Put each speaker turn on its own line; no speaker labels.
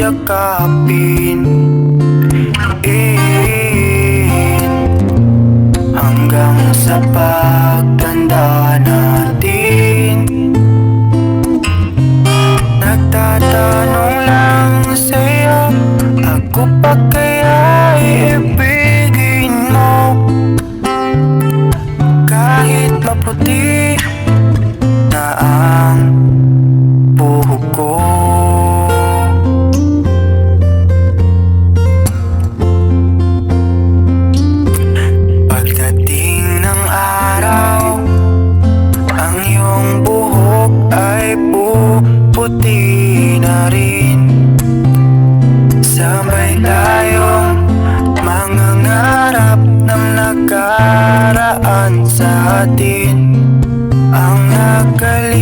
yakapin hanggang sa pagtanda natin. Nagtatanong lang sa'yo, ako pa kaya iibigin mo? Kahit maputi na ang buhok ko, pagdating ng araw, ang iyong buhok ay puputi na rin. Sabay tayong mangangarap ng nakaraan sa atin, ang nakalimut